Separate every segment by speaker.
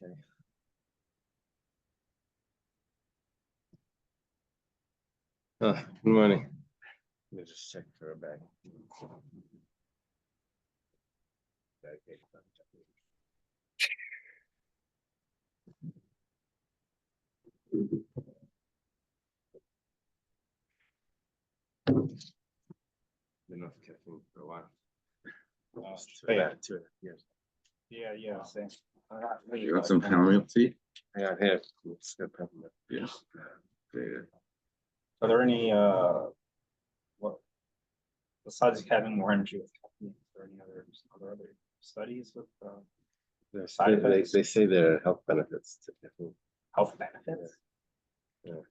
Speaker 1: Okay. Good morning. Let me just check for a bag. Been off caffeine for a while. Two years.
Speaker 2: Yeah, same.
Speaker 3: You want some chamomile tea?
Speaker 1: I got here. It's good peppermint.
Speaker 3: Yes.
Speaker 2: Are there any what besides having more energy with caffeine, is there any other studies with side effects?
Speaker 1: They say there are health benefits to caffeine.
Speaker 2: Health benefits?
Speaker 1: Yeah.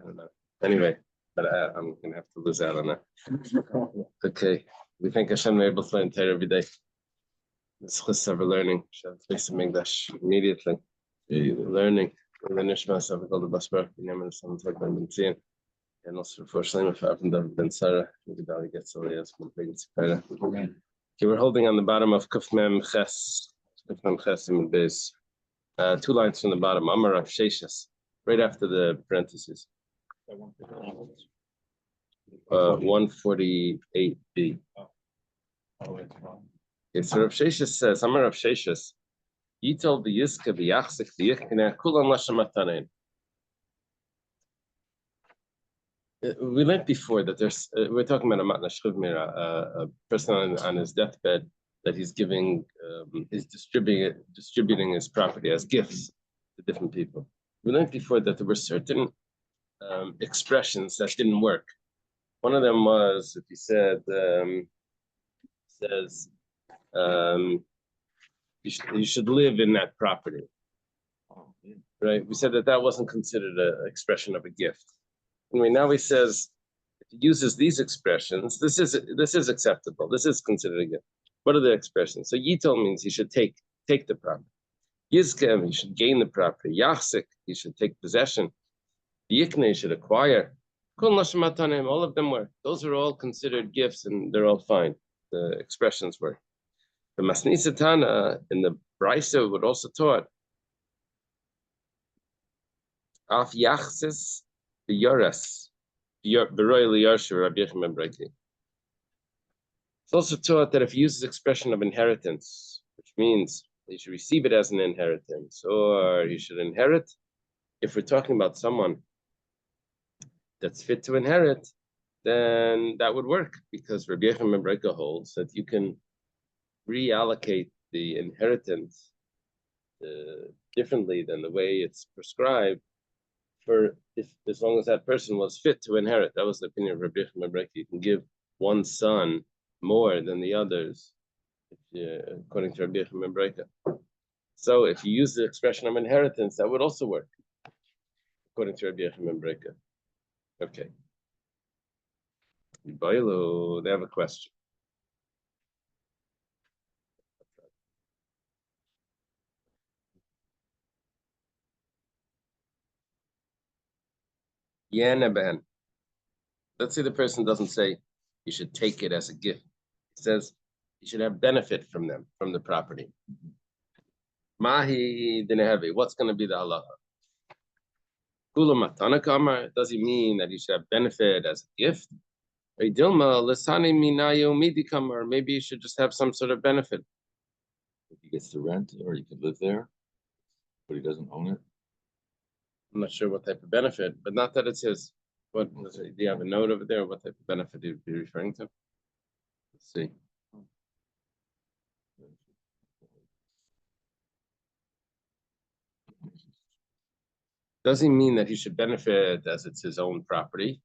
Speaker 1: I don't know. Anyway, but I'm gonna have to lose out on that. Okay. We thank Hashem we're able to learn Torah every day. It's chus of learning. Face of English immediately. Learning. And then Nishma of the Basra Daf, and also for Shlema Fafndav Ben Sarah, Gedali gets all the as okay, we're holding on the bottom of Kuf Mem Ches in base. 2 lines from the bottom, Amar of Sheshas, right after the parentheses. 148b. Okay, so Rav Sheshas says, Amar Rav Sheshas, Yitel b'Yizka b'Yachzik b'Yichkina Kulan Lashem. We learned before that there's, we're talking about a Matna Shchivmir, a person on his deathbed, that he's giving, is distributing his property as gifts to different people. We learned before that there were certain expressions that didn't work. One of them was, if he said, you should live in that property, right? We said that wasn't considered an expression of a gift. Anyway, now he says, if he uses these expressions, this is acceptable. This is considered a gift. What are the expressions? So Yitel means he should take the property. Yizkem, he should gain the property. Yachzik, he should take possession. Yikne, he should acquire. All of them work. Those are all considered gifts and they're all fine. The expressions work. The Masnisa Tana in the Brisa would also taught Af Yachsis the Yoras, Beroy Yarsha, Rabbi Yechim Breki. It's also taught that if you use this expression of inheritance, which means you should receive it as an inheritance, or you should inherit, if we're talking about someone that's fit to inherit, then that would work, because Rabbi Yechim Breki holds that you can reallocate the inheritance differently than the way it's prescribed, for as long as that person was fit to inherit. That was the opinion of Rabbi Yechim Breki. You can give one son more than the others, according to Rabbi Yechim Breki. So if you use the expression of inheritance, that would also work, according to Rabbi Yechim Breki. Okay. They have a question. Let's say the person doesn't say you should take it as a gift. He says you should have benefit from them, from the property. Mahi dinehevi, what's going to be the halacha? Does he mean that you should have benefit as a gift? Or maybe you should just have some sort of benefit.
Speaker 3: If he gets to rent, or he could live there, but he doesn't own it.
Speaker 1: I'm not sure what type of benefit, but not that it's his. What do you have a note over there? What type of benefit do you be referring to? Let's see. Does he mean that he should benefit as it's his own property?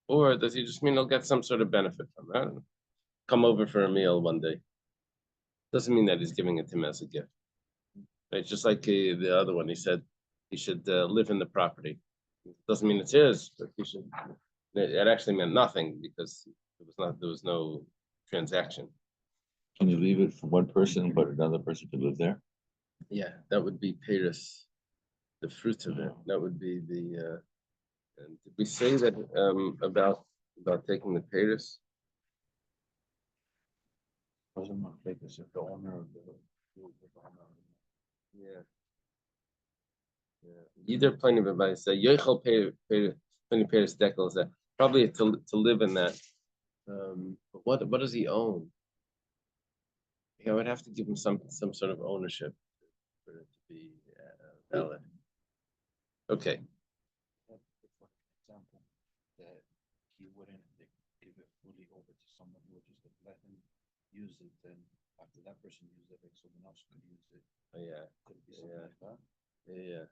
Speaker 1: Or does he just mean he'll get some sort of benefit from it? I don't know. Come over for a meal one day. Doesn't mean that he's giving it to him as a gift. Right? Just like the other one, he said he should live in the property. Doesn't mean it's his, but he should. It actually meant nothing because there was no transaction.
Speaker 3: Can you leave it for one person, but another person could live there?
Speaker 1: Yeah, that would be Paris, the fruit of it. That would be the. And did we say that about taking the Paris?
Speaker 3: Doesn't take this if the owner of the
Speaker 1: Yeah. Either plenty of advice. Yoichel plenty pairs decals that probably to live in that. But what does he own? Yeah, I would have to give him some sort of ownership for it to be valid. Okay.
Speaker 4: For example, that he wouldn't give it fully over to someone who would just let him use it, and after that person used it, like someone else could use it.
Speaker 1: Oh, yeah.
Speaker 4: Could it be something like that?
Speaker 1: Yeah.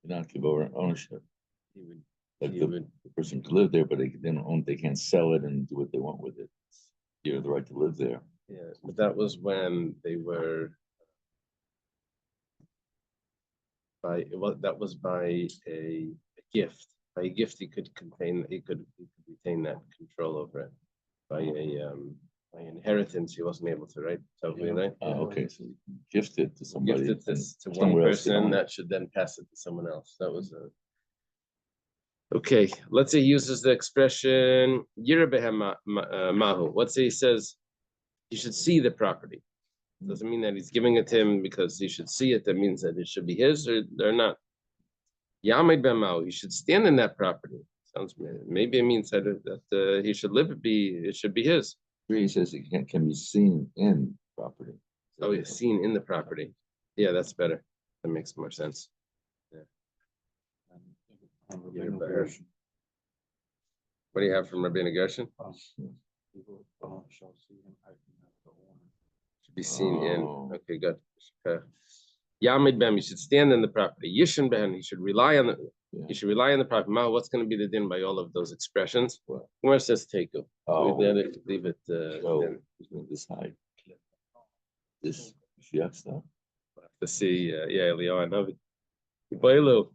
Speaker 3: Not give over ownership.
Speaker 1: He would.
Speaker 3: Like
Speaker 1: He
Speaker 3: the
Speaker 1: would.
Speaker 3: person could live there, but they don't own, they can't sell it and do what they want with it. You have the right to live there.
Speaker 1: Yeah, but that was when they were that was by a gift. By a gift, he could retain that control over it. By inheritance, he wasn't able to, right? Totally, right?
Speaker 3: Okay, so you can gift it to somebody.
Speaker 1: Gift it to one
Speaker 3: somewhere else they
Speaker 1: person
Speaker 3: own it.
Speaker 1: that should then pass it to someone else. That was a. Okay, let's say he uses the expression "yirabehem mahu." Let's say he says he should see the property. Doesn't mean that he's giving it to him because he should see it. That means that it should be his or not. Yamid ben mahu. He should stand in that property. Sounds maybe it means that he should live it. It should be his.
Speaker 3: He says it can be seen in property.
Speaker 1: Oh, he's seen in the property. Yeah, that's better. That makes more sense.
Speaker 4: And
Speaker 1: What do you have from Rabbeinu Gershon?
Speaker 4: people shall see him acting as the owner.
Speaker 1: Should be seen in.
Speaker 3: Oh.
Speaker 1: Okay, good. Yamid Bem, he should stand in the property. Yishin Ben, he should rely on the.
Speaker 3: Yeah.
Speaker 1: He should rely on the property. Ma, what's going to be the din by all of those expressions? Where it says teku.
Speaker 3: Oh.
Speaker 1: We leave it.
Speaker 3: So this high. This shiach stuff.
Speaker 1: To see, yeah, Leo, I know it. Boilu.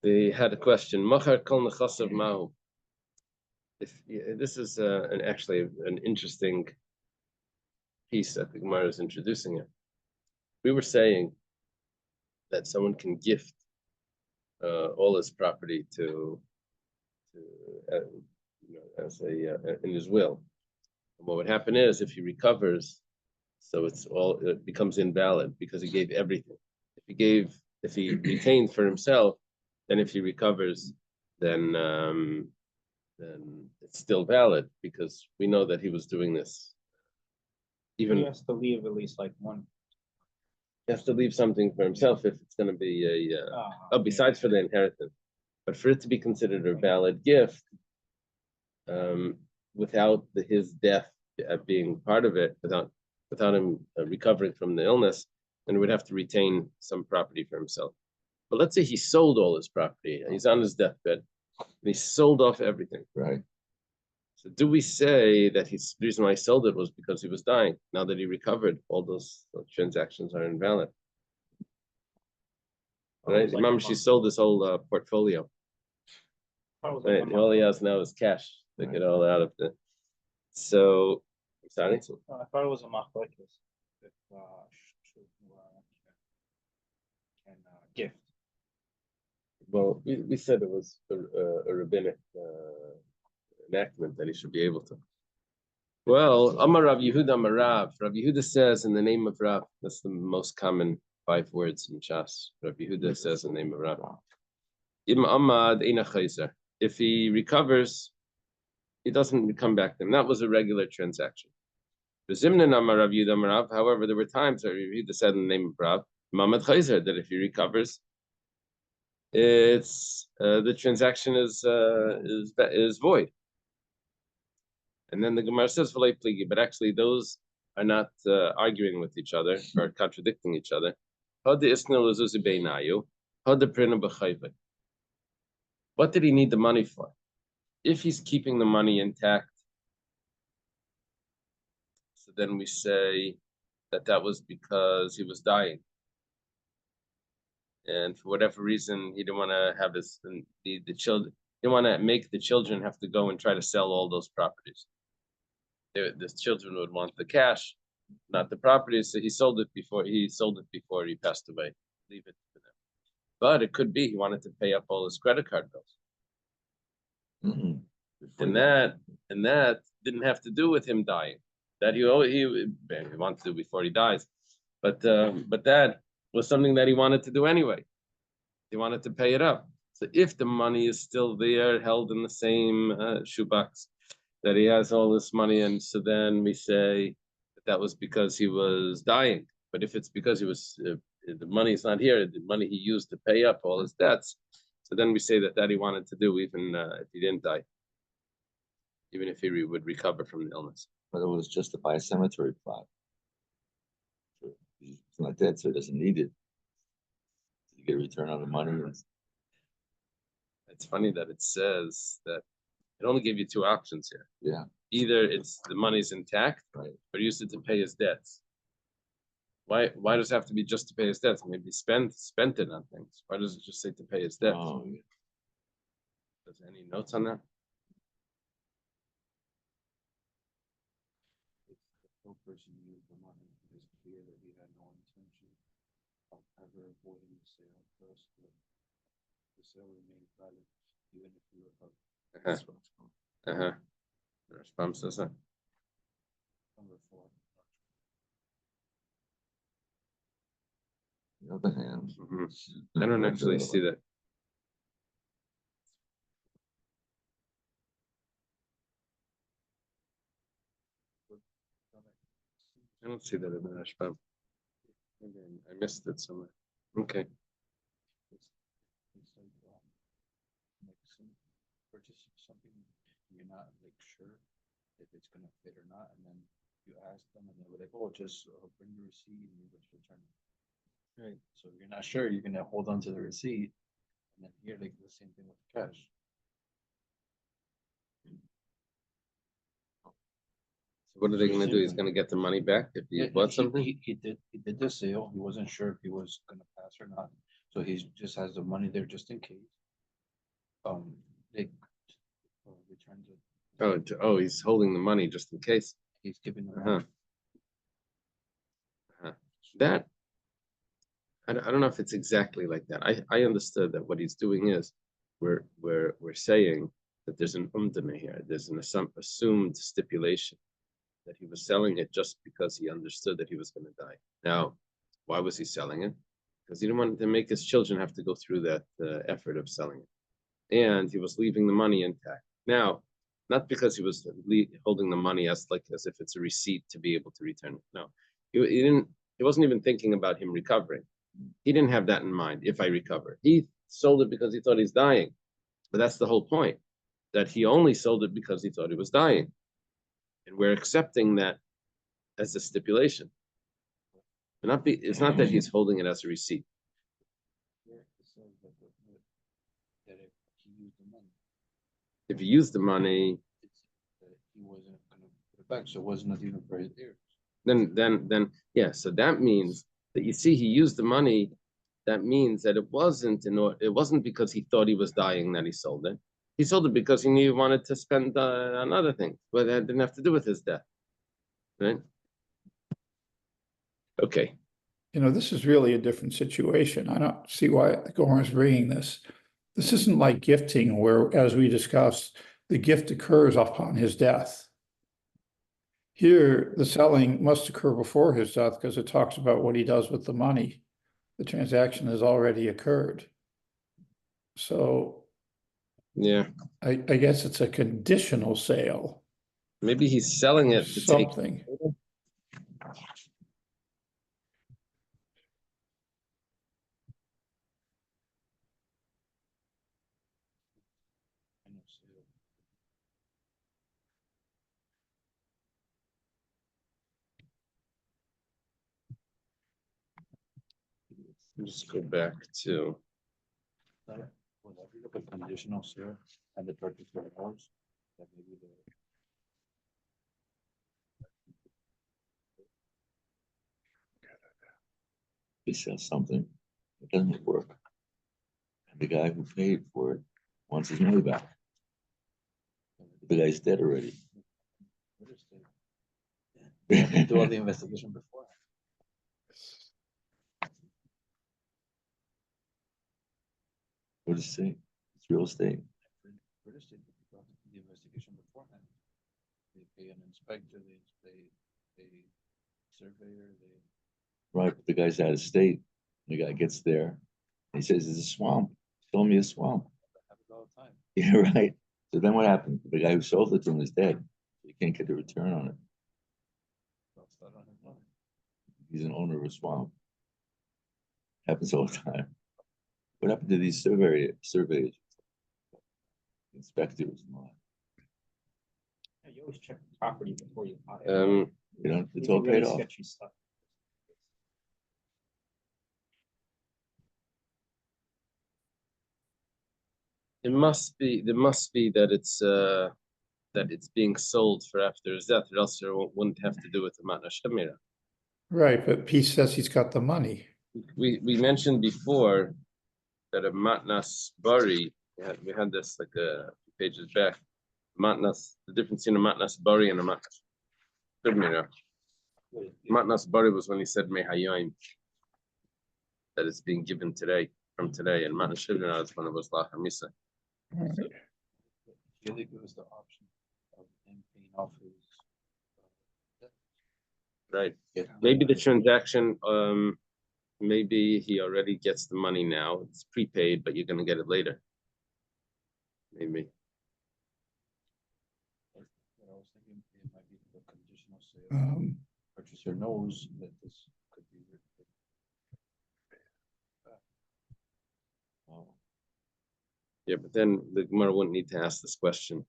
Speaker 1: They had a question. Machar kol nechasav mahu. This is actually an interesting piece that the Gemara is introducing it. We were saying that someone can gift all his property to as a in his will. And what would happen is if he recovers, so it becomes invalid because he gave everything. If he retained for himself, then if he recovers, then it's still valid because we know that he was doing this. Even
Speaker 2: He has to leave at least like one.
Speaker 1: he has to leave something for himself if it's going to be besides for the inheritance, but for it to be considered a valid gift, without his death being part of it, without him recovering from the illness, then he would have to retain some property for himself. But let's say he sold all his property and he's on his deathbed and he sold off everything.
Speaker 3: Right.
Speaker 1: So do we say that the reason why he sold it was because he was dying? Now that he recovered, all those transactions are invalid. Right? Remember, she sold this whole portfolio. Right? All he has now is cash to get all out of the. So, sorry.
Speaker 2: I thought it was a machlokes. If can gift.
Speaker 1: Well, we said it was a rabbinic enactment that he should be able to. Well, Amar Rav Yehuda Marav. Rav Yehuda says in the name of Rav. That's the most common 5 words in Shas. Rav Yehuda says in the name of Rav. Im Amad Eina Chayzer. If he recovers, he doesn't come back to him. That was a regular transaction. Zimnan Amar Rav Yehuda Marav. However, there were times that Rav Yehuda said in the name of Rav, Mamad Chayzer, that if he recovers, it's the transaction is void. And then the Gemara says v'lei pligi, but actually those are not arguing with each other or contradicting each other. What did he need the money for? If he's keeping the money intact, so then we say that was because he was dying. And for whatever reason, he didn't want to have the children. He didn't want to make the children have to go and try to sell all those properties. The children would want the cash, not the properties. So he sold it before he passed away. Leave it to them. But it could be he wanted to pay up all his credit card bills.
Speaker 3: Mm-hmm.
Speaker 1: And that didn't have to do with him dying. That he wanted to do before he dies. But that was something that he wanted to do anyway. He wanted to pay it up. So if the money is still there, held in the same shoebox, that he has all this money, and so then we say that was because he was dying. But if it's because he was, the money's not here, the money he used to pay up all his debts, so then we say that he wanted to do even if he didn't die, even if he would recover from the illness.
Speaker 3: But it was just to buy a cemetery plot. So he's not dead, so he doesn't need it. You get a return on the money.
Speaker 1: It's funny that it says that it only gave you two options here.
Speaker 3: Yeah.
Speaker 1: Either it's the money's intact,
Speaker 3: Right.
Speaker 1: or used it to pay his debts. Why does it have to be just to pay his debts? Maybe spent it on things. Why does it just say to pay his debts?
Speaker 3: Oh, yeah.
Speaker 1: Does any notes on that?
Speaker 4: If the poor person used the money, it is clear that he had no intention of ever avoiding the sale. First, the sale remained valid even if he recovered.
Speaker 1: Uh-huh. The response says that.
Speaker 4: Number 4.
Speaker 3: On the other hand.
Speaker 1: I don't actually see that. I don't see that in the Rashbam. Maybe I missed it somewhere. Okay.
Speaker 4: It's like purchasing something you're not like sure if it's gonna fit or not, and then you ask them and they're like, "Oh, just bring the receipt and you just return it." Right. So if you're not sure, you're gonna hold on to the receipt, and then here like the same thing with cash.
Speaker 1: So what are they gonna do? He's gonna get the money back if he bought something?
Speaker 4: He did the sale. He wasn't sure if he was gonna pass or not, so he just has the money there just in case. They returns it.
Speaker 1: Oh, he's holding the money just in case.
Speaker 4: He's giving them.
Speaker 1: That I don't know if it's exactly like that. I understood that what he's doing is we're saying that there's an umdame here. There's an assumed stipulation that he was selling it just because he understood that he was going to die. Now, why was he selling it? Because he didn't want to make his children have to go through that effort of selling it, and he was leaving the money intact. Now, not because he was holding the money as if it's a receipt to be able to return it. No, he didn't. He wasn't even thinking about him recovering. He didn't have that in mind. If I recover, he sold it because he thought he's dying. But that's the whole point, that he only sold it because he thought he was dying. And we're accepting that as a stipulation. It's not that he's holding it as a receipt. If he used the money,
Speaker 4: he wasn't gonna put it back, so it was not even for his heirs.
Speaker 1: then yeah. So that means that you see he used the money. That means that it wasn't because he thought he was dying that he sold it. He sold it because he knew he wanted to spend on other things, but that didn't have to do with his death, right? Okay.
Speaker 5: This is really a different situation. I don't see why the Goran is bringing this. This isn't like gifting where, as we discussed, the gift occurs upon his death. Here, the selling must occur before his death because it talks about what he does with the money. The transaction has already occurred. So,
Speaker 1: Yeah,
Speaker 5: I guess it's a conditional sale.
Speaker 1: maybe he's selling it to take
Speaker 5: Something.
Speaker 1: Just go back to
Speaker 4: Well, if you look at conditional sale and the purchase of house, that maybe the
Speaker 3: He sells something, it doesn't work. And the guy who paid for it wants his money back. The guy's dead already.
Speaker 4: do all the investigation before.
Speaker 3: What does it say? It's real estate.
Speaker 4: Real estate, you have to do the investigation beforehand. They pay an inspector, they pay surveyor, they.
Speaker 3: Right, but the guy's out of state. The guy gets there. He says, "It's a swamp. Show me a swamp."
Speaker 4: Happens all the time.
Speaker 3: Yeah, right. So then what happened? The guy who sold it to him is dead. You can't get the return on it.
Speaker 4: They'll start on his money.
Speaker 3: He's an owner of a swamp. Happens all the time. What happened to these surveys, inspectors and all that?
Speaker 2: Yeah, you always check the property before you buy it.
Speaker 3: You know, it's
Speaker 2: You
Speaker 3: all
Speaker 2: do really
Speaker 3: paid off.
Speaker 2: sketchy stuff.
Speaker 1: there must be that it's being sold for after his death, or else there wouldn't have to do with the Matna Shemira.
Speaker 5: Right, but he says he's got the money.
Speaker 1: We mentioned before that a Matnas Bari, we had this like a few pages back. Matnas, the difference between a Matnas Bari and a Matnas Shemira. Matnas Bari was when he said Mehayim, that it's being given today, from today, and Matnas Shemira is when it was La Hamisa.
Speaker 5: Right.
Speaker 4: Really gives the option of him paying off his.
Speaker 1: Right. Maybe the transaction, maybe he already gets the money now. It's prepaid, but you're gonna get it later. Maybe.
Speaker 4: What I was thinking, it might be the conditional sale.
Speaker 5: Um,
Speaker 4: Purchaser knows that this could be.
Speaker 3: Oh,
Speaker 1: Yeah, but then the Gemara wouldn't need to ask this question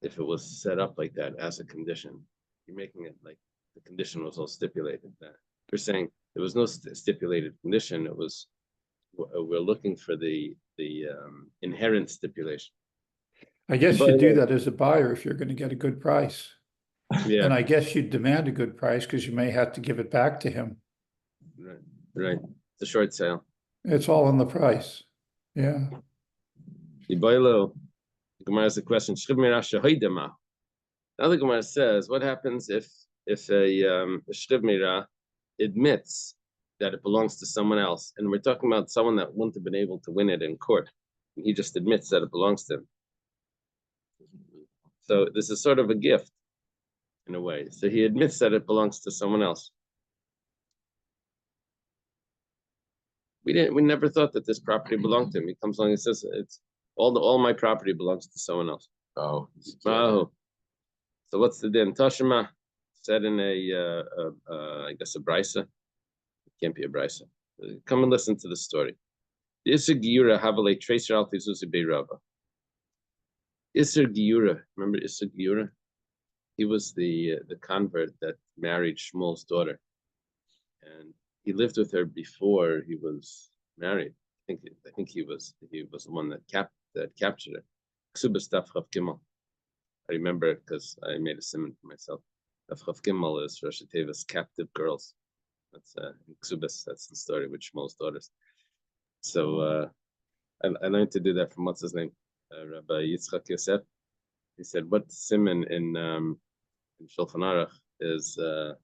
Speaker 1: if it was set up like that as a condition. You're making it like the condition was all stipulated. That you're saying there was no stipulated condition. It was we're looking for the inherent stipulation.
Speaker 5: I guess
Speaker 1: But-
Speaker 5: you do that as a buyer if you're going to get a good price.
Speaker 1: Yeah,
Speaker 5: And I guess you'd demand a good price because you may have to give it back to him.
Speaker 1: right, right. It's a short sale.
Speaker 5: It's all in the price. Yeah.
Speaker 1: Iboilo, the Gemara has a question. Now the Gemara says, what happens if a Shriv Mirah admits that it belongs to someone else, and we're talking about someone that wouldn't have been able to win it in court, and he just admits that it belongs to him. So this is sort of a gift, in a way. So he admits that it belongs to someone else. We never thought that this property belonged to him. He comes along and says, it's all my property belongs to someone else.
Speaker 3: oh,
Speaker 1: Oh. So what's the din? Tashima said in I guess a brisa. It can't be a brisa. Come and listen to the story. Isser Giura Havale Tracer Altizuzi Beirava. Isser Giura, remember Isser Giura? He was the convert that married Shmuel's daughter, and he lived with her before he was married. I think he was the one that captured her. Ksubas Daf Gimel. I remember it because I made a simon for myself. Daf Gimel is Rosh Teva's captive girls. That's Ksubas. That's the story with Shmuel's daughters. So I learned to do that from what's his name, Rabbi Yitzchak Yosef. He said, "What simon in Shulchan Aruch is the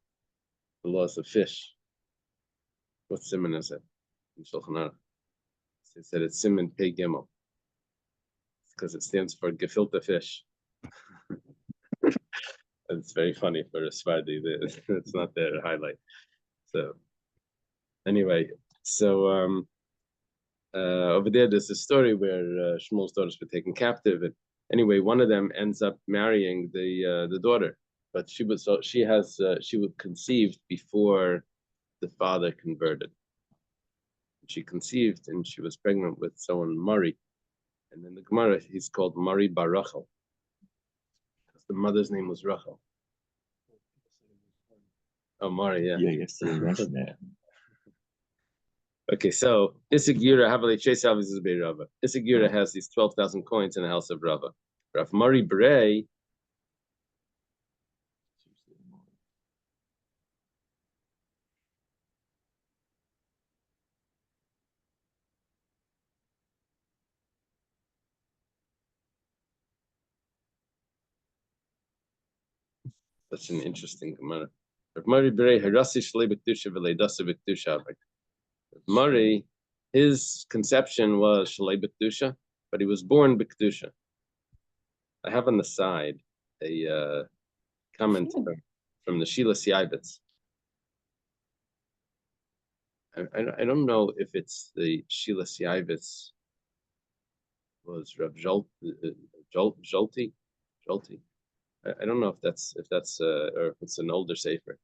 Speaker 1: laws of fish? What simon is it in Shulchan Aruch?" So he said it's simon Pei Gimel because it stands for gefilte fish. It's very funny for a Sephardi. It's not their highlight. So anyway, so over there's a story where Shmuel's daughters were taken captive, and anyway, one of them ends up marrying the daughter, but she was conceived before the father converted. She conceived and she was pregnant with someone Mari, and in the Gemara he's called Mari bar Rachel because the mother's name was Rachel. Oh, Mari, yeah.
Speaker 3: yeah, yesterday you mentioned that.
Speaker 1: Okay, so Isagira Havali Chase Alvis is Bei Rava. Isagira has these 12,000 coins in the house of Rava. Rav Mari Bray. Such an interesting Gemara. Rav Mari Bray Harasi Shlei B'Kedusha V'Leidasa B'Kedusha. Mari, his conception was Shlei B'Kedusha, but he was born B'Kedusha. I have on the side a comment from the Shila Siaibitz. I don't know if it's the Shilas Yaivitz was Rav Jolti. I don't know if that's or if it's an older sefer.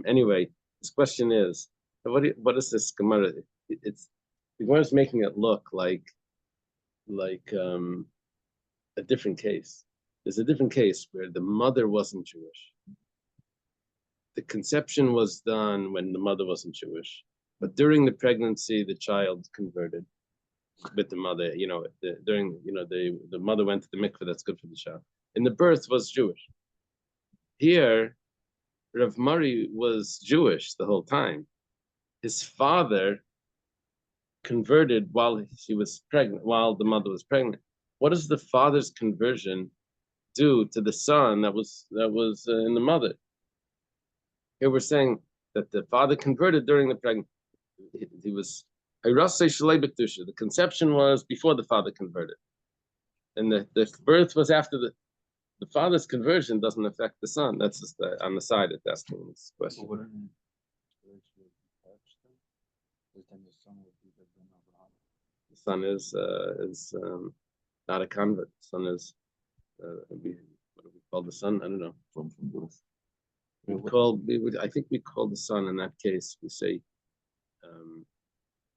Speaker 1: Anyway, this question is, what is this Gemara? It's the Gemara is making it look like a different case. There's a different case where the mother wasn't Jewish. The conception was done when the mother wasn't Jewish, but during the pregnancy, the child converted with the mother. The mother went to the mikveh. That's good for the child. And the birth was Jewish. Here, Rav Mari was Jewish the whole time. His father converted while she was pregnant, while the mother was pregnant. What does the father's conversion do to the son that was in the mother? Here we're saying that the father converted during the pregnancy. He was the conception was before the father converted, and the birth was after the father's conversion. Doesn't affect the son. That's just on the side. It's asking this question. The son is not a convert. The son is what do we call the son? I don't know.
Speaker 3: From birth.
Speaker 1: I think we call the son in that case. We say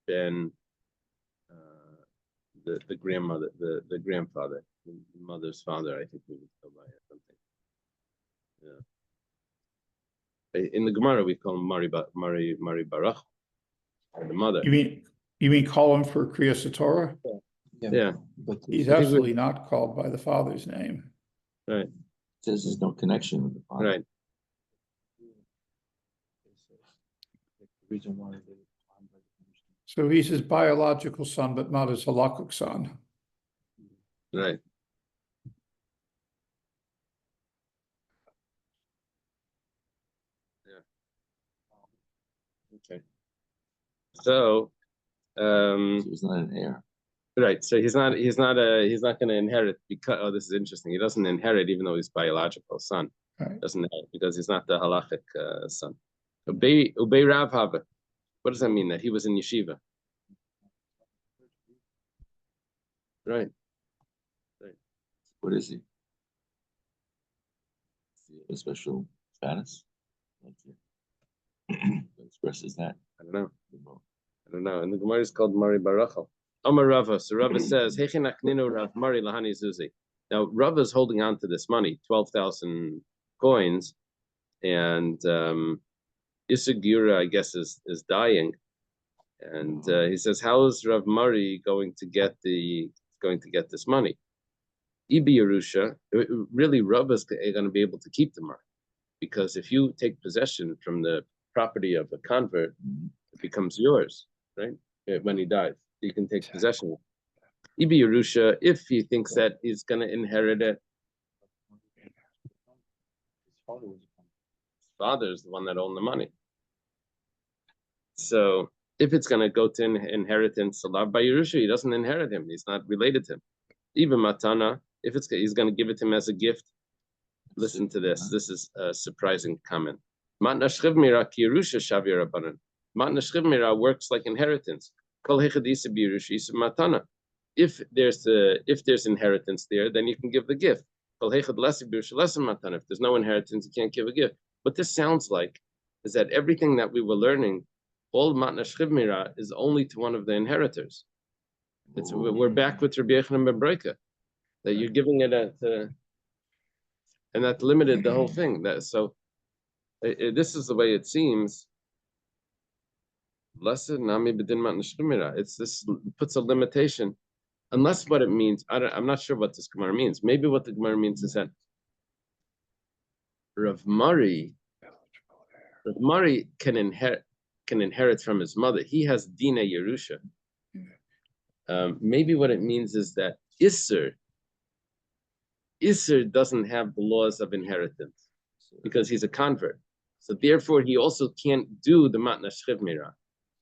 Speaker 1: Ben, the grandmother, the grandfather, the mother's father. I think we would go by something. Yeah. In the Gemara, we call him Mari Barach, or the mother.
Speaker 5: You mean call him for Kriyas Torah?
Speaker 1: Yeah.
Speaker 4: But
Speaker 5: He's absolutely not called by the father's name.
Speaker 1: Right.
Speaker 3: It says there's no connection with the father.
Speaker 1: Right.
Speaker 4: the reason why they.
Speaker 5: So he's his biological son, but not his halakhic son.
Speaker 1: Right. Yeah. Okay. So,
Speaker 3: So he's not an heir.
Speaker 1: right. So he's not going to inherit because this is interesting. He doesn't inherit even though he's biological son.
Speaker 5: Right.
Speaker 1: Doesn't inherit because he's not the halachic son. Ubei Rav Hava. What does that mean? That he was in yeshiva? Right.
Speaker 3: What is he? A special status? Expresses that.
Speaker 1: I don't know. And the Gemara is called Mari Barachal. Amar Rava. So Rava says, Rav Mari Lahani Zuzi. Now Rava is holding on to this money, 12,000 coins, and Isagura, I guess, is dying. And he says, how is Rav Mari going to get this money? Ibi Yerusha, really Rav is going to be able to keep the money, because if you take possession from the property of a convert, it becomes yours, right? When he dies, you can take possession. Ibi Yerusha, if he thinks that he's going to inherit it, his father is the one that owned the money. So if it's going to go to inheritance, Salav by Yerusha, he doesn't inherit him. He's not related to him. Even Matana, if he's going to give it to him as a gift. Listen to this. This is a surprising comment. Matna Shchiv Mira ki Yerusha Shavir Rabbanan. Matna Shchiv Mira works like inheritance. Kol hechadisa b'Yerusha yisem Matana. If there's inheritance there, then you can give the gift. Kol hechad lesi b'Yerusha lesem Matana. If there's no inheritance, you can't give a gift. What this sounds like is that everything that we were learning, all Matna Shchiv Mira is only to one of the inheritors. We're back with Rabbi Yochanan ben Broika, that you're giving it and that limited the whole thing. This is the way it seems. It's this puts a limitation, unless what it means. I'm not sure what this Gemara means. Maybe what the Gemara means is that Rav Mari can inherit from his mother. He has Dina Yerusha. Maybe what it means is that Isser doesn't have the laws of inheritance because he's a convert. So therefore, he also can't do the Matna Shchiv Mira.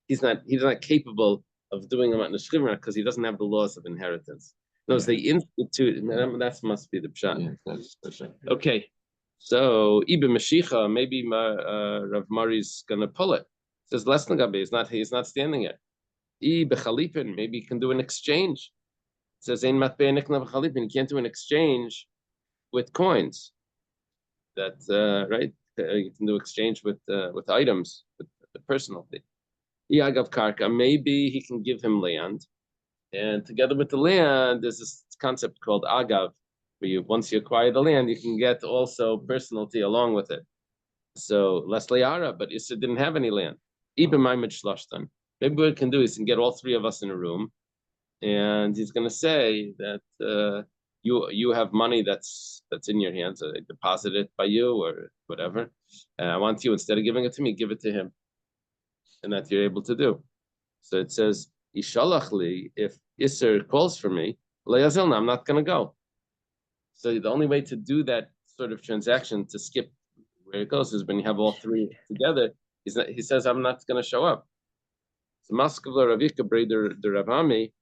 Speaker 1: He's not capable of doing a Matna Shchiv Mira because he doesn't have the laws of inheritance. No, they institute. That must be the pshat.
Speaker 3: Yeah, that's right.
Speaker 1: Okay, so Ibe Mashicha, maybe Rav Mari's gonna pull it. says less than gabi. He's not standing it. Maybe you can do an exchange. It says ein matbei nikna b'chalipin. You can't do an exchange with coins. That right? You can do exchange with items, with the personal thing. Yagav karka. Maybe he can give him land, and together with the land, there's this concept called agav, where once you acquire the land, you can get also personality along with it. So less liara, but Issa didn't have any land. Even my mitzlashtan. Maybe what he can do is he can get all three of us in a room, and he's going to say that you have money that's in your hands. I deposit it by you or whatever. I want you, instead of giving it to me, give it to him, and that you're able to do. So it says, Ishalachli, if Isser calls for me, Le'azilna, I'm not going to go. So the only way to do that sort of transaction, to skip where it goes, is when you have all three together. He says, I'm not going to show up. So Maskavla Ravika Breder the Ravami,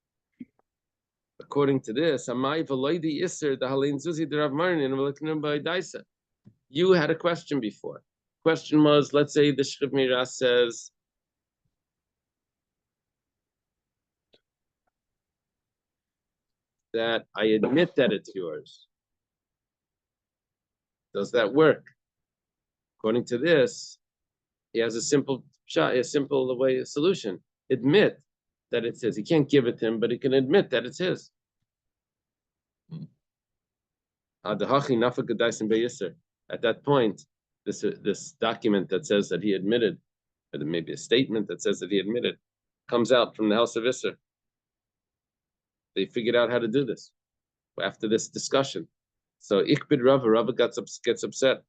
Speaker 1: according to this, Amai Veloidi Isser the Halin Zuzi the Rav Marnin by Daisa. You had a question before. Question was, let's say the Shchiv Miras says, that I admit that it's yours. Does that work? According to this, he has a simple solution. Admit that it's his. He can't give it to him, but he can admit that it's his. At that point, this document that says that he admitted, or maybe a statement that says that he admitted, comes out from the house of Isser. They figured out how to do this after this discussion. So Ikbid Rava gets upset.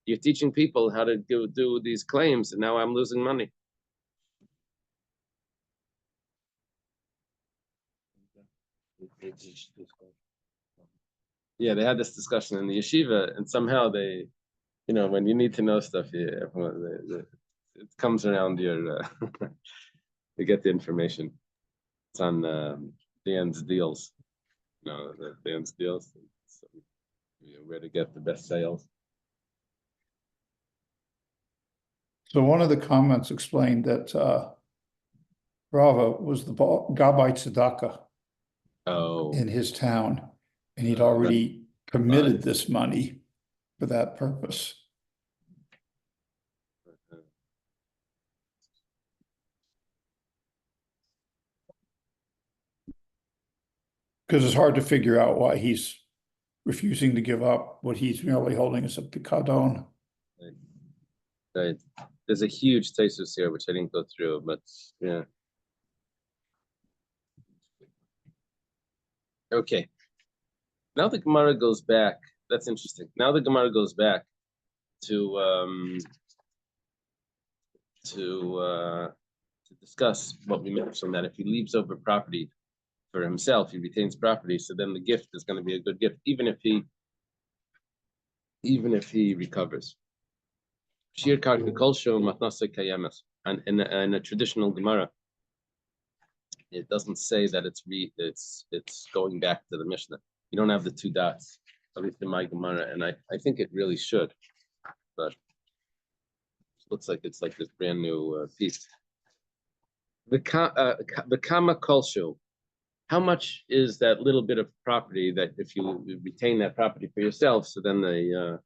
Speaker 1: You're teaching people how to do these claims, and now I'm losing money. Yeah, they had this discussion in the yeshiva, and somehow they, when you need to know stuff, it comes around your, to get the information. It's on Dan's deals. Dan's deals. So, where to get the best sales.
Speaker 5: So one of the comments explained that Rava was the Gabbai Tzedakah in his town, and he'd already committed this money for that purpose. Because it's hard to figure out why he's refusing to give up what he's merely holding as a picadon.
Speaker 1: Right. There's a huge thesis here, which I didn't go through, but yeah. Okay. Now the Gemara goes back. That's interesting. Now the Gemara goes back to discuss what we mentioned, that if he leaves over property for himself, he retains property. So then the gift is going to be a good gift, even if he recovers. Shir karka kol shel matnasei kayemes, and in a traditional Gemara, it doesn't say that it's going back to the Mishnah. You don't have the two dots, at least in my Gemara, and I think it really should, but it looks like it's like this brand new piece. The kama kolshu. How much is that little bit of property that if you retain that property for yourself, so then the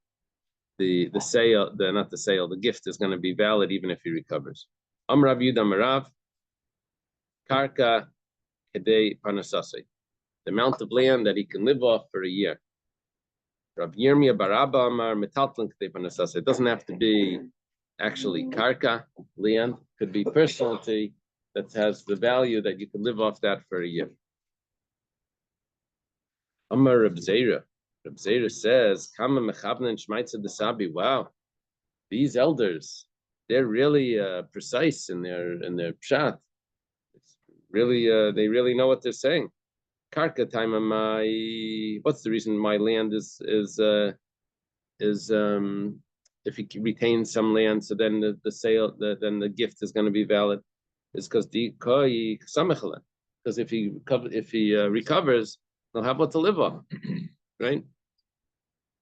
Speaker 1: sale, the gift is going to be valid even if he recovers. Amrav Yudam Rav, Karka Kedei Panasase, the amount of land that he can live off for a year. Rav Yirmiyah Barabba Amar Metaltlin Kedei Panasase. It doesn't have to be actually Karka land, could be personality that has the value that you can live off that for a year. Amar Reb Zera. Reb Zera says, "Kama mechavnen shmaitza desabi." Wow, these elders, they're really precise in their pshat. It's really, they really know what they're saying. Karka time, what's the reason my land is if he retains some land, so then the sale, then the gift is going to be valid, is because if he recovers, he'll have what to live on, right?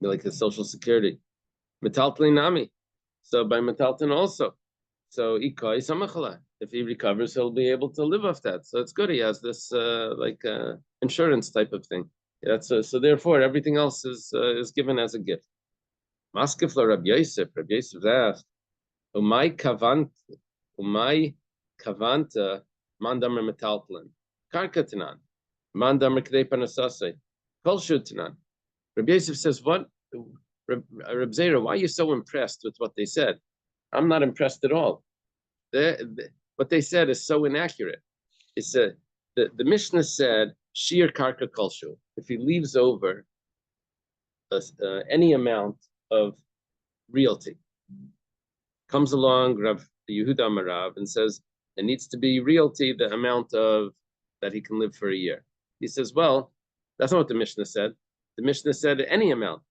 Speaker 1: Like his Social Security. Metaltlin nami. So by metaltlin also. So ikai samachala. If he recovers, he'll be able to live off that. So it's good. He has this insurance type of thing. That's so. Therefore, everything else is given as a gift. Maskefla Rabbi Yosef. Rabbi Yosef asked, "Umay kavanta mandamer metaltlin karkatanan mandamer kdei panasase kol shutanan." Rabbi Yosef says, "What, Reb Zera? Why are you so impressed with what they said? I'm not impressed at all. What they said is so inaccurate. It's the Mishnah said shir karka kolshu. If he leaves over any amount of realty, comes along Rav Yehuda Amarav and says it needs to be realty the amount of that he can live for a year. He says, well, that's not what the Mishnah said. The Mishnah said any amount.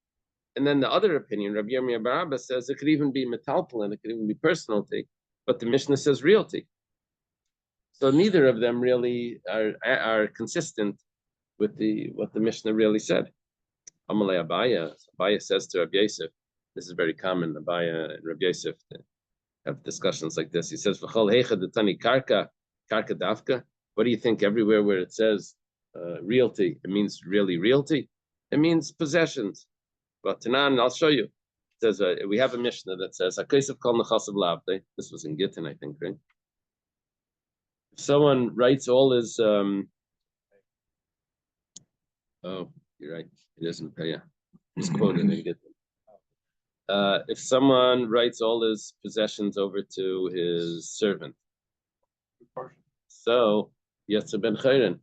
Speaker 1: And then the other opinion, Rabbi Yirmiyah bar Abba says it could even be metalpalin, it could even be personality, but the Mishnah says realty. So neither of them really are consistent with what the Mishnah really said. Amalei Abaya says to Rabbi Yosef, this is very common. Abaya and Rabbi Yosef have discussions like this. He says, "V'chol heicha detani karka dafka." What do you think? Everywhere where it says realty, it means really realty. It means possessions. But Tanan, I'll show you. It says we have a Mishnah that says "Hakeisav kol nechasav labde." This was in Gittin, I think, right? If someone writes all his, oh, you're right. It isn't. Yeah, it's quoted in Gittin. If someone writes all his possessions over to his servant, so Yetzer ben Chayrin.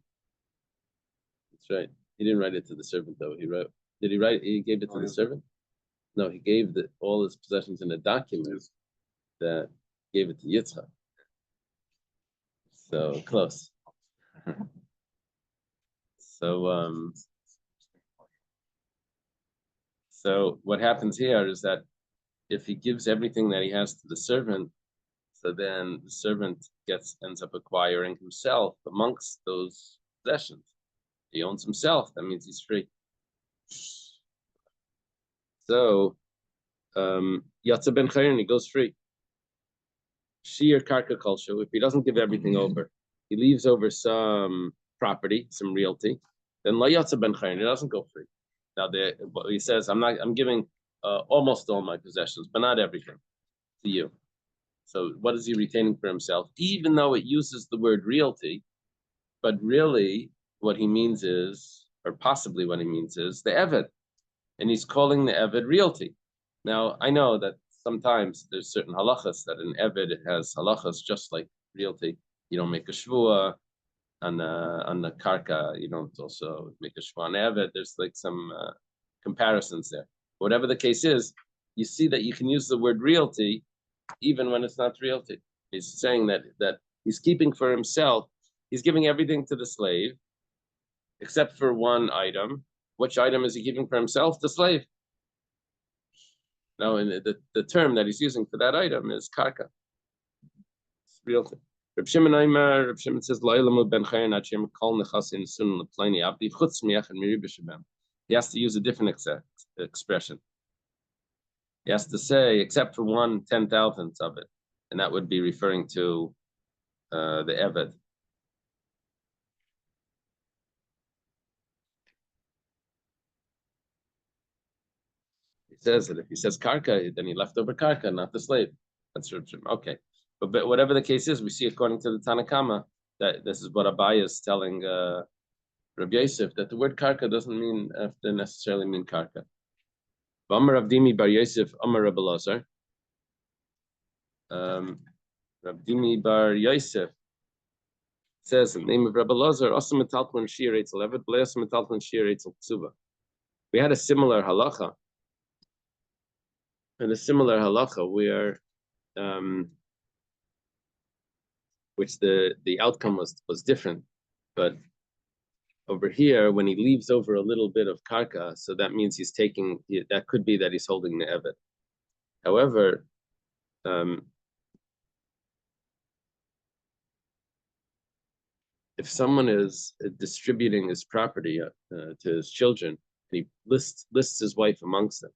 Speaker 1: That's right. He didn't write it to the servant though. He wrote. Did he write? He gave it to the servant. No, he gave all his possessions in a document that gave it to Yitzchak. So close. So what happens here is that if he gives everything that he has to the servant, so then the servant ends up acquiring himself amongst those possessions. He owns himself. That means he's free. So Yatza ben Chayrin, he goes free. Shir karka kolshu. If he doesn't give everything over, he leaves over some property, some realty. Then la Yatza ben Chayrin, he doesn't go free. Now he says, I'm giving almost all my possessions, but not everything to you. So what is he retaining for himself? Even though it uses the word realty, but really what he means is, or possibly what he means is, the Eved. And he's calling the Eved realty. Now, I know that sometimes there's certain halachas that an Eved has halachas just like realty. You don't make a shvua on the karka. You don't also make a shvua on Eved. There's like some comparisons there. Whatever the case is, you see that you can use the word realty even when it's not realty. He's saying that he's keeping for himself, he's giving everything to the slave, except for one item. Which item is he keeping for himself? The slave. Now, in the term that he's using for that item is karka. It's realty. Reb Shimon Aimer, Reb Shimon says, he has to use a different expression. He has to say, except for 1/10,000th of it, and that would be referring to the Eved. He says that if he says karka, then he left over karka, not the slave. That's okay. But whatever the case is, we see according to the Tanakama that this is what Abai is telling Rabbi Yosef, that the word karka doesn't necessarily mean karka. Amar Avdimi bar Yosef, Amar Rabbi Lazar. Avdimi bar Yosef says in the name of Rabbi Lazar, Asam metaltlin shir eitzel eved, b'le'asam metaltlin shir eitzel ksuba. We had a similar halacha. And a similar halacha where, which the outcome was different, but over here, when he leaves over a little bit of karka, so that means he's taking. That could be that he's holding the eved. However, if someone is distributing his property to his children, and he lists his wife amongst them,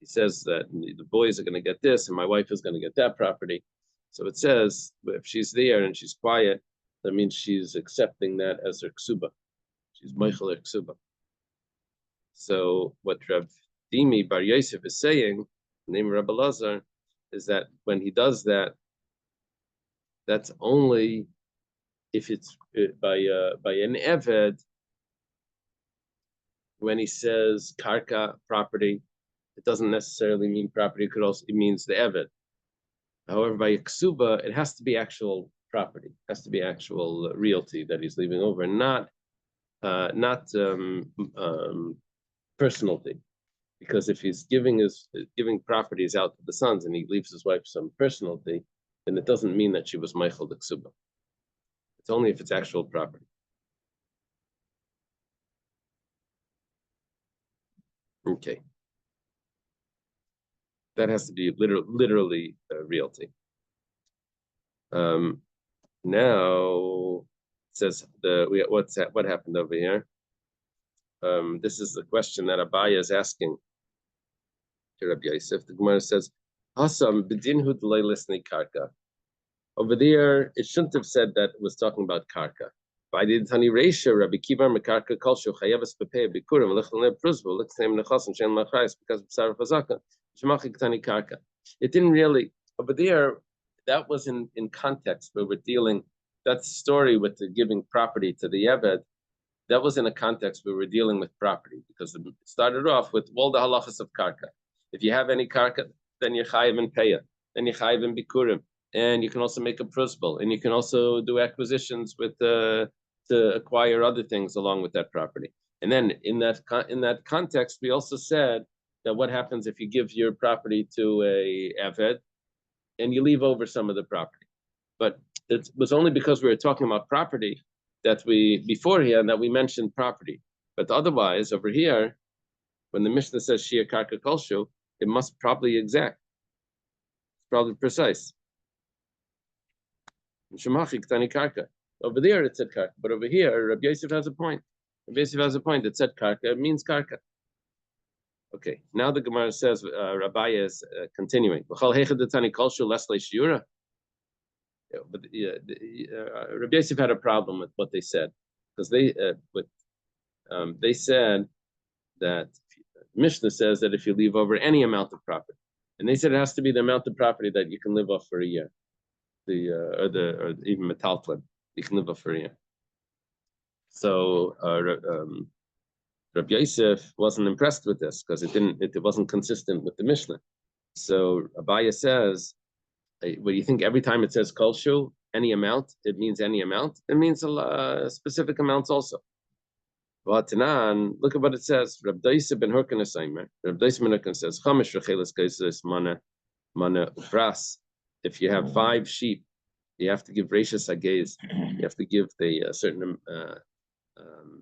Speaker 1: he says that the boys are going to get this and my wife is going to get that property. So it says if she's there and she's quiet, that means she's accepting that as her ksuba. She's Michael her ksuba. So what Rav Dimi Bar Yosef is saying, named Rabbi Lazar, is that when he does that, that's only if it's by an eved. When he says karka, property, it doesn't necessarily mean property. It means the eved. However, by a ksuba, it has to be actual property. It has to be actual realty that he's leaving over, not personality. Because if he's giving properties out to the sons and he leaves his wife some personality, then it doesn't mean that she was Michael the ksuba. It's only if it's actual property. Okay. That has to be literally realty. Now it says what happened over here? This is the question that Abaya is asking to Rabbi Yosef. The Gemara says, "Hasam b'dinhu d'lei lisnei karka." Over there, it shouldn't have said that it was talking about karka. By the Tani Reisha, Rabbi Kibar mekarka kolshu chayavas bepei bikurim lechlei pruzvu lechteim nechasim shen lachayis because of saraf hazaka shemachik tani karka. It didn't really over there. That was in context where we're dealing. That story with the giving property to the Eved, that was in a context where we're dealing with property because it started off with all the halachas of karka. If you have any karka, then you're chayiv in peya, then you're chayiv in bikurim, and you can also make a prusbal, and you can also do acquisitions with to acquire other things along with that property. And then in that context, we also said that what happens if you give your property to a Eved and you leave over some of the property. But it was only because we were talking about property that we mentioned property. But otherwise, over here, when the Mishnah says Shia Karka Kolshu, it must probably exact. It's probably precise. Shemachik Tani Karka. Over there it said Karka, but over here, Rabbi Yosef has a point. Rabbi Yosef has a point. It said Karka, it means Karka. Okay, now the Gemara says, Rabbi is continuing. Rabbi Yosef had a problem with what they said because they said that Mishnah says that if you leave over any amount of property, and they said it has to be the amount of property that you can live off for a year, or even metaltlin, you can live off for a year. So Rabbi Yosef wasn't impressed with this because it wasn't consistent with the Mishnah. So Abaya says, what do you think? Every time it says kolshu, any amount, it means any amount. It means specific amounts also. V'atanan, look at what it says. Rabbi Yosef ben Hurkan Asaimer. Rabbi Yosef ben Hurkan says, Chamish recheles kaises mana ufras. If you have 5 sheep, you have to give rashis hagez. You have to give the certain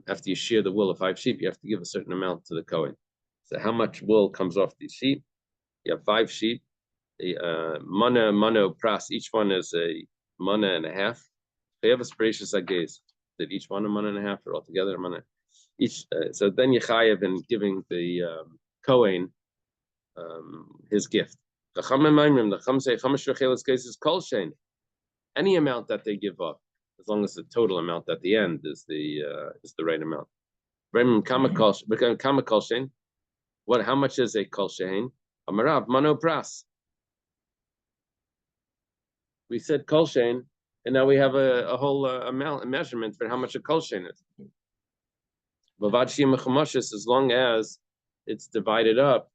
Speaker 1: after you shear the wool of 5 sheep, you have to give a certain amount to the Kohen. So how much wool comes off these sheep? You have 5 sheep. Mana pras, each one is a mana and a half. They have a spacious agez. That each one a mana and a half or altogether a mana. Each so then you chayev in giving the Kohen his gift. The Chacham say Chamash recheles cases kol shein. Any amount that they give up, as long as the total amount at the end is the right amount. What? How much is a kol shein? Amarav mano pras. We said kol shein, and now we have a whole amount, a measurement for how much a kol shein is. As long as it's divided up,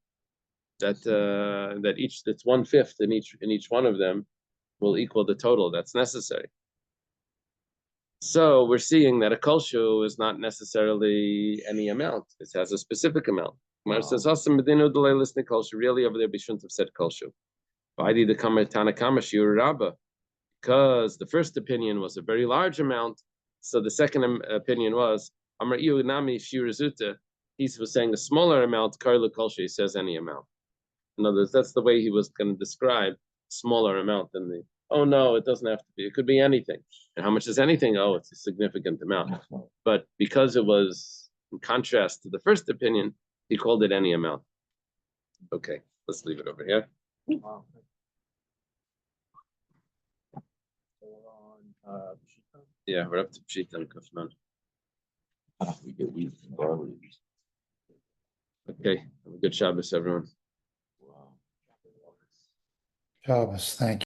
Speaker 1: that each that's 1/5 in each one of them will equal the total that's necessary. So we're seeing that a kolshu is not necessarily any amount; it has a specific amount. Gemara says, really over there, we shouldn't have said kolshu. Why did the Tanakama shiur rabba? Because the first opinion was a very large amount, so the second opinion was Amar Iu Nami Shirazuta. He was saying a smaller amount. Karlu kolshu, he says any amount. In other words, that's the way he was going to describe smaller amount than the. Oh no, it doesn't have to be. It could be anything. And how much is anything? Oh, it's a significant amount. But because it was in contrast to the first opinion, he called it any amount. Okay, let's leave it over here.
Speaker 4: Wow. So we're on,
Speaker 1: Yeah, we're up to Pshita and Kufman.
Speaker 3: We get wheat from barley.
Speaker 1: Okay, have a good Shabbos, everyone.
Speaker 3: Wow.
Speaker 5: Shabbos, thank you.